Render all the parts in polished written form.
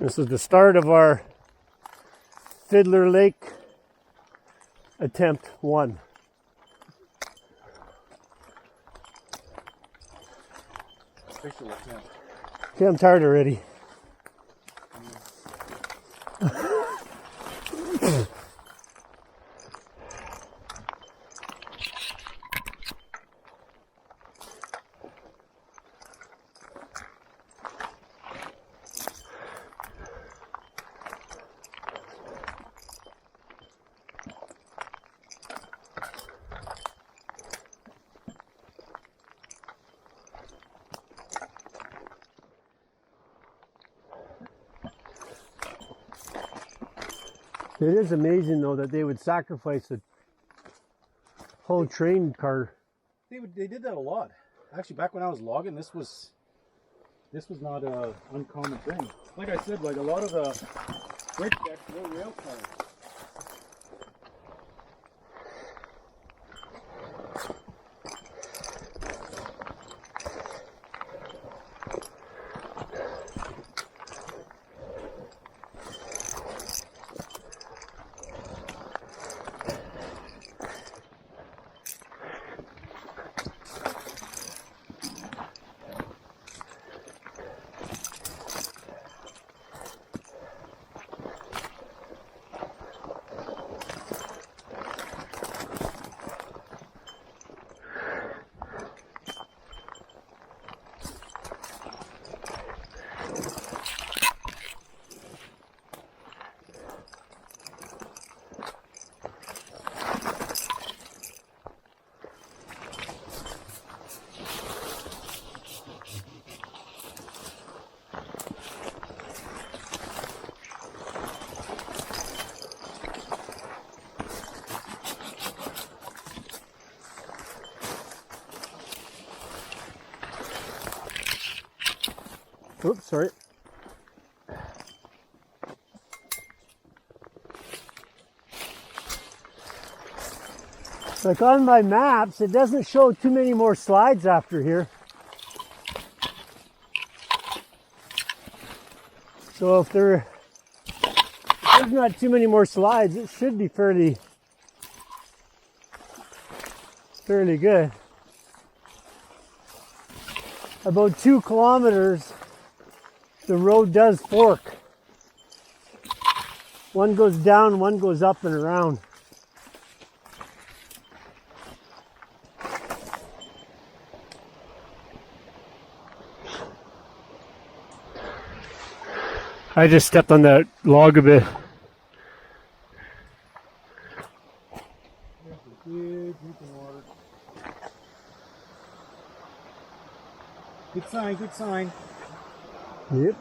This is the start of our Fiddler Lake attempt 1. Official attempt. Okay, I'm tired already. It is amazing, though, that they would sacrifice a whole train car. They did that a lot. Actually, back when I was logging, this was not a uncommon thing. Like I said, like a lot of the bridge decks were rail cars. Oops, sorry. Like on my maps, it doesn't show too many more slides after here. So if there's not too many more slides, it should be fairly good. About 2 kilometers, the road does fork. One goes down, one goes up and around. I just stepped on that log a bit. Good sign, good sign. Yep.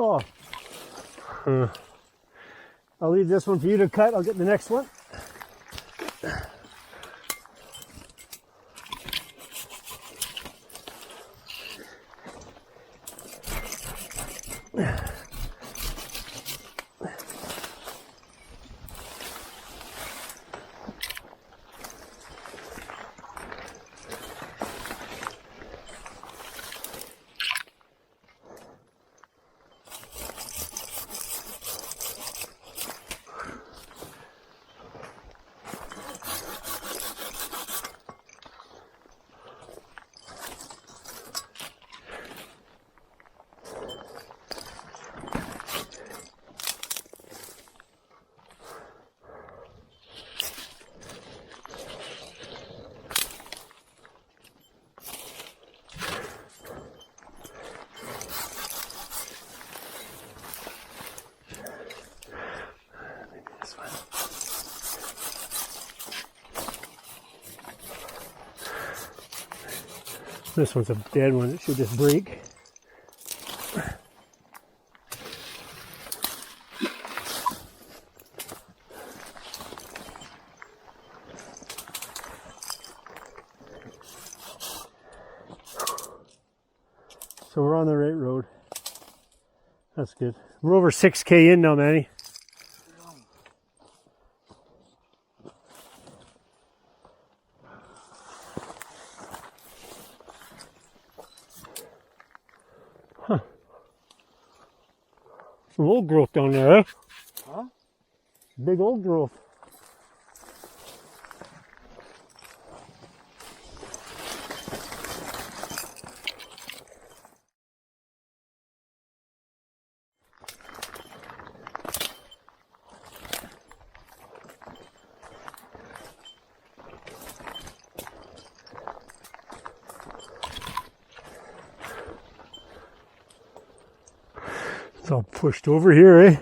Oh. I'll leave this one for you to cut. I'll get the next one. This one's a dead one. It should just break. So we're on the right road. That's good. We're over 6K in now, Manny. Huh. Some old growth down there, eh? Huh? Big old growth. It's all pushed over here, eh?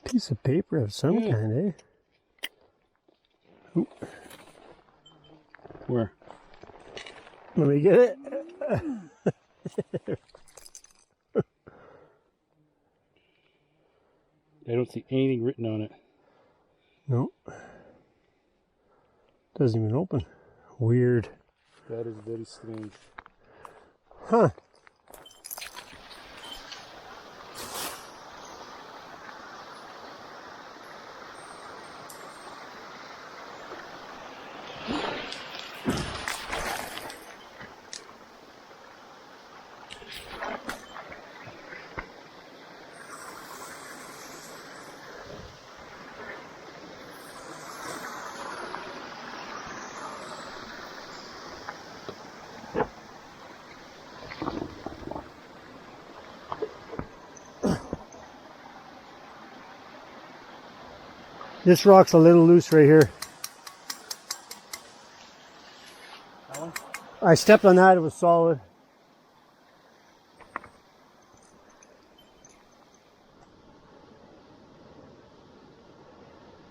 Piece of paper of some kind, eh? Ooh. Where? Let me get it. I don't see anything written on it. No. Doesn't even open. Weird. That is very strange. Huh. This rock's a little loose right here. That one? I stepped on that, it was solid.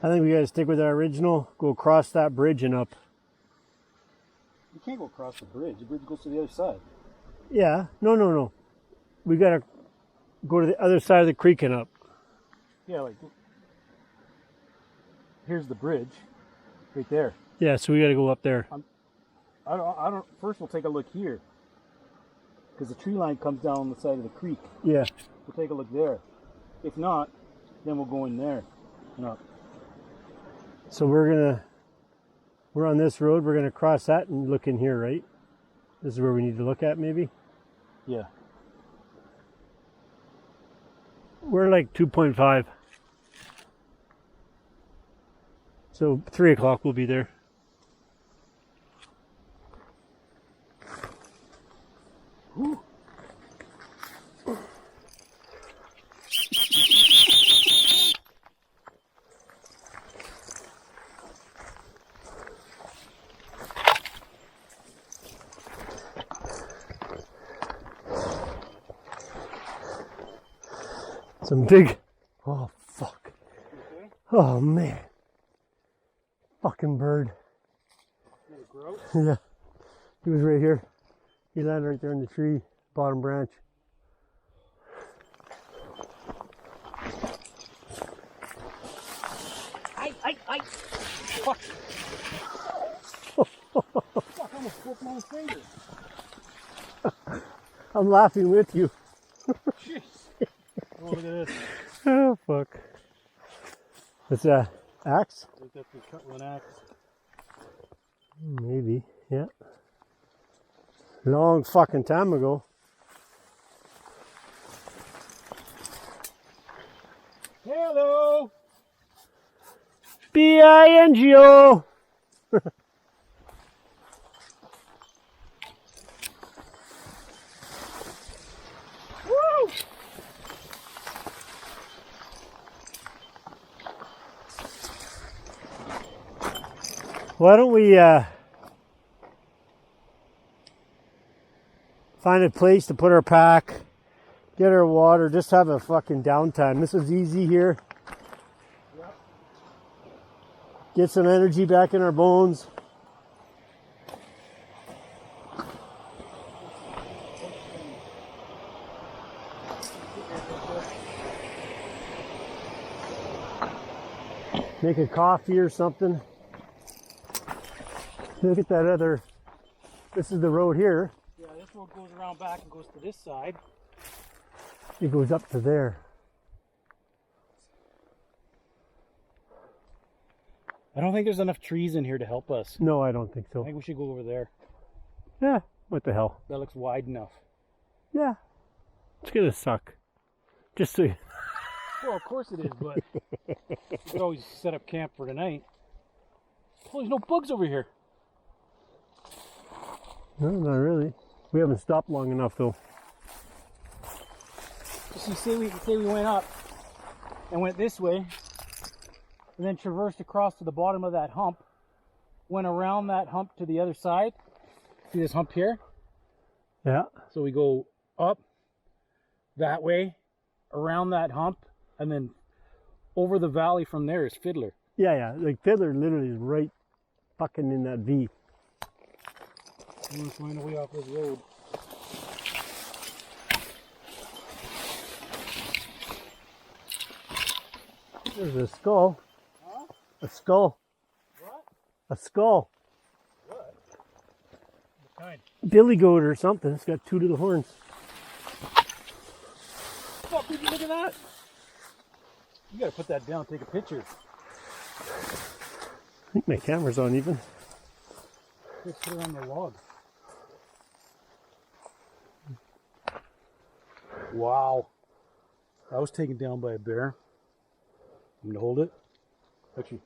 I think we gotta stick with our original, go across that bridge and up. You can't go across the bridge. The bridge goes to the other side. Yeah, no. We gotta go to the other side of the creek and up. Yeah, like here's the bridge, right there. Yeah, so we gotta go up there. I don't. First, we'll take a look here, because the tree line comes down on the side of the creek. Yeah. We'll take a look there. If not, then we'll go in there and up. So we're on this road, we're gonna cross that and look in here, right? This is where we need to look at, maybe? Yeah. We're like 2.5. So 3 o'clock we'll be there. Whew. Some big, oh fuck. Okay. Oh man. Fucking bird. Gross. Yeah. He was right here. He landed right there in the tree, bottom branch. I. Fuck. Fuck, I almost broke my finger. I'm laughing with you. Jeez. Oh, look at this. Oh fuck. It's a axe? I think that's a cut one axe. Maybe, yeah. Long fucking time ago. Hello. B-I-N-G-O. Woo! Why don't we find a place to put our pack, get our water, just have a fucking downtime. This is easy here. Get some energy back in our bones. Make a coffee or something. Look at that other, this is the road here. Yeah, this road goes around back and goes to this side. It goes up to there. I don't think there's enough trees in here to help us. No, I don't think I so. think we should go over there. Yeah, what the hell? That looks wide enough. Yeah, it's gonna suck. Just so you... Well, of course it is, but we could always set up camp for tonight. Oh, there's no bugs over here. No, not really. We haven't stopped long enough though. Just say we went up and went this way, and then traversed across to the bottom of that hump, went around that hump to the other side. See this hump here? Yeah. So we go up that way, around that hump, and then over the valley from there is Fiddler. Yeah. Like Fiddler literally is right fucking in that V. I'm gonna find a way off this road. There's a skull. Huh? A skull. What? A skull. What? What kind? Billy goat or something. It's got two little horns. Fuck, did you look at that? You gotta put that down and take a picture. I think my camera's on even. Let's put it on the log. Wow. I was taken down by a bear. I'm gonna hold it. Actually,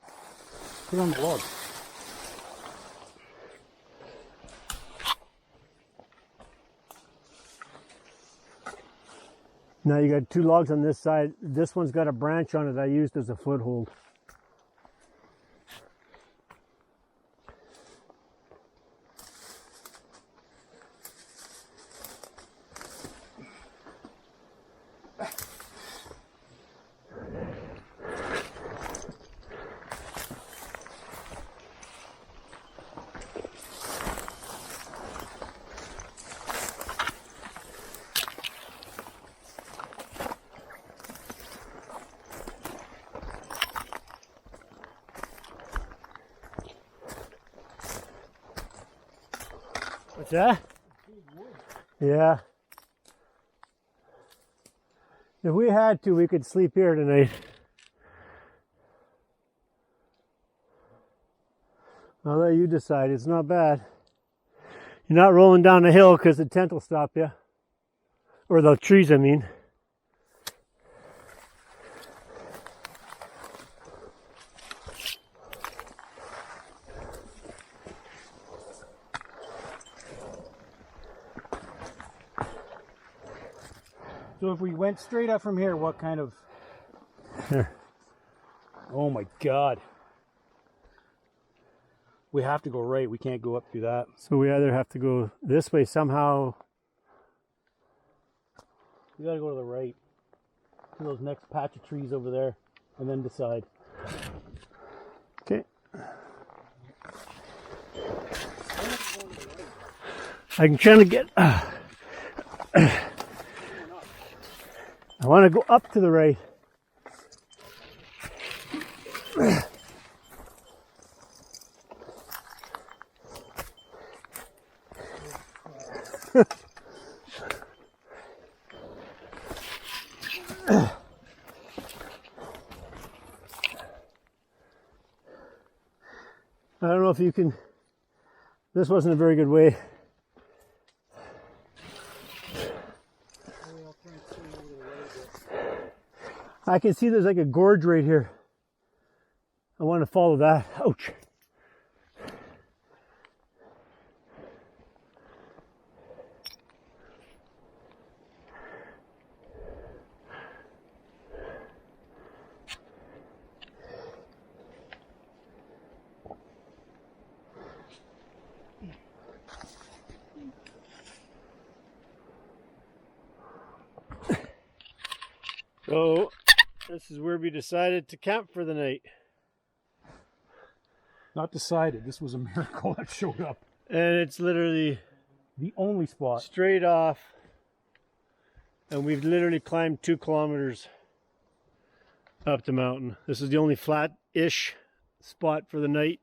put it on the log. Now you got two logs on this side. This one's got a branch on it I used as a foothold. What's that? Yeah. If we had to, we could sleep here tonight. I'll let you decide. It's not bad. You're not rolling down the hill because the tent will stop you. Or the trees, I mean. So if we went straight up from here, what kind of... Here. Oh my God. We have to go right. We can't go up through that. So we either have to go this way somehow. We gotta go to the right. To those next patch of trees over there. And then decide. Okay. I'm trying to get... I want to go up to the right. I don't know if you can... This wasn't a very good way. I can see there's like a gorge right here. I want to follow that. Ouch. So this is where we decided to camp for the night. Not decided. This was a miracle that showed up. And it's literally The only spot. straight off. And we've literally climbed 2 kilometers up the mountain. This is the only flat-ish spot for the night.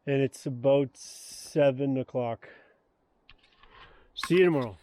And it's about 7 o'clock. See you tomorrow.